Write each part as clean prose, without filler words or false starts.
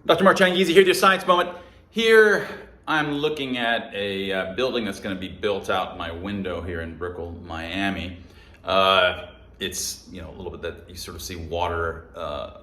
Dr. Mark Changizi here with your science moment. Here I'm looking at a building that's going to be built out my window here in Brickell, Miami. It's a little bit that you sort of see water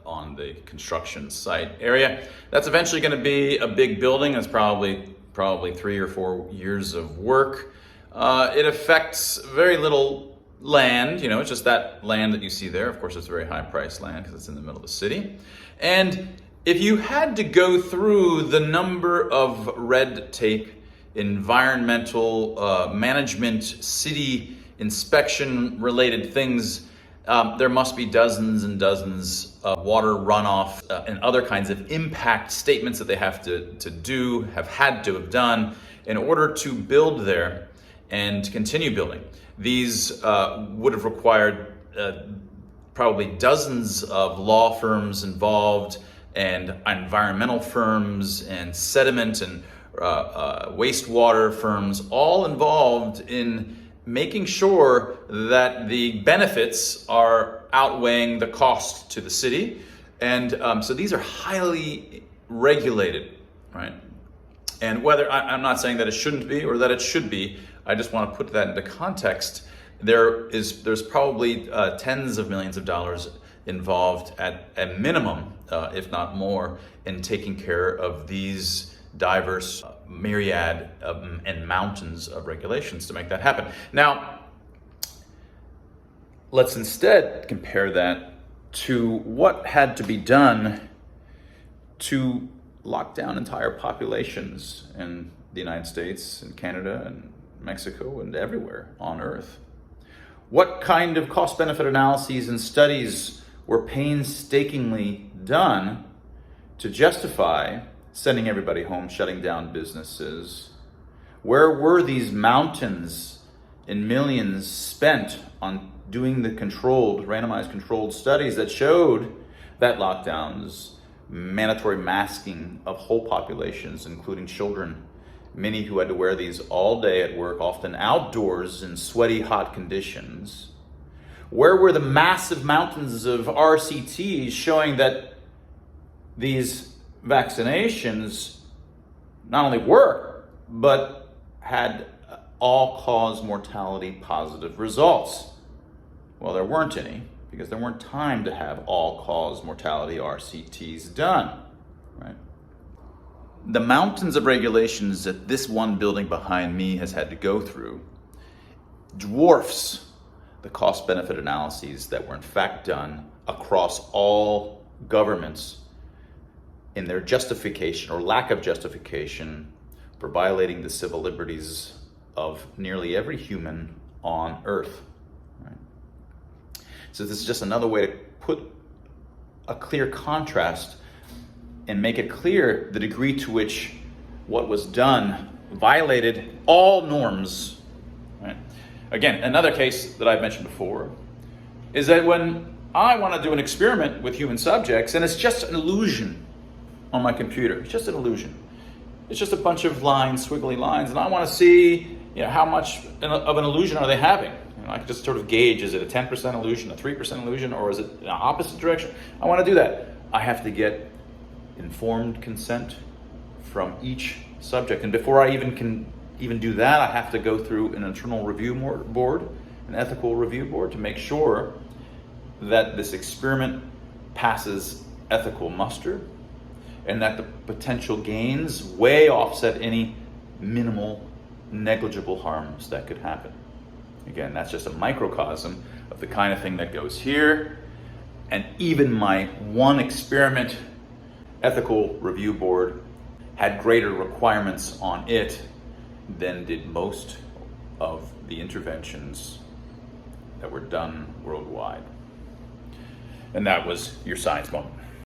on the construction site area. That's eventually going to be a big building. It's probably 3 or 4 years of work. It affects very little land, it's just that land that you see there. Of course, it's very high priced land because it's in the middle of the city. And if you had to go through the number of red tape, environmental management, city inspection related things, there must be dozens and dozens of water runoff and other kinds of impact statements that they have had to have done in order to build there and continue building. These would have required probably dozens of law firms involved, and environmental firms, and sediment and wastewater firms, all involved in making sure that the benefits are outweighing the cost to the city. And so these are highly regulated, right? And whether, I'm not saying that it shouldn't be or that it should be, I just want to put that into context. There's probably tens of millions of dollars involved at a minimum, if not more, in taking care of these diverse myriad and mountains of regulations to make that happen. Now, let's instead compare that to what had to be done to lock down entire populations in the United States and Canada and Mexico and everywhere on Earth. What kind of cost-benefit analyses and studies were painstakingly done to justify sending everybody home, shutting down businesses? Where were these mountains in millions spent on doing the randomized controlled studies that showed that lockdowns, mandatory masking of whole populations, including children, many who had to wear these all day at work, often outdoors in sweaty, hot conditions? Where were the massive mountains of RCTs showing that these vaccinations not only work, but had all-cause mortality positive results? Well, there weren't any, because there weren't time to have all-cause mortality RCTs done, right? The mountains of regulations that this one building behind me has had to go through dwarfs the cost-benefit analyses that were in fact done across all governments in their justification or lack of justification for violating the civil liberties of nearly every human on Earth. Right? So this is just another way to put a clear contrast and make it clear the degree to which what was done violated all norms. Right? Again, another case that I've mentioned before is that when I want to do an experiment with human subjects, and it's just an illusion on my computer, it's just an illusion. It's just a bunch of lines, squiggly lines, and I want to see how much of an illusion are they having. I can just sort of gauge, is it a 10% illusion, a 3% illusion, or is it in the opposite direction? I want to do that. I have to get informed consent from each subject. And before I can do that, I have to go through an internal review board, an ethical review board, to make sure that this experiment passes ethical muster and that the potential gains way offset any minimal, negligible harms that could happen. Again, that's just a microcosm of the kind of thing that goes here. And even my one experiment ethical review board had greater requirements on it than did most of the interventions that were done worldwide. And that was your science moment.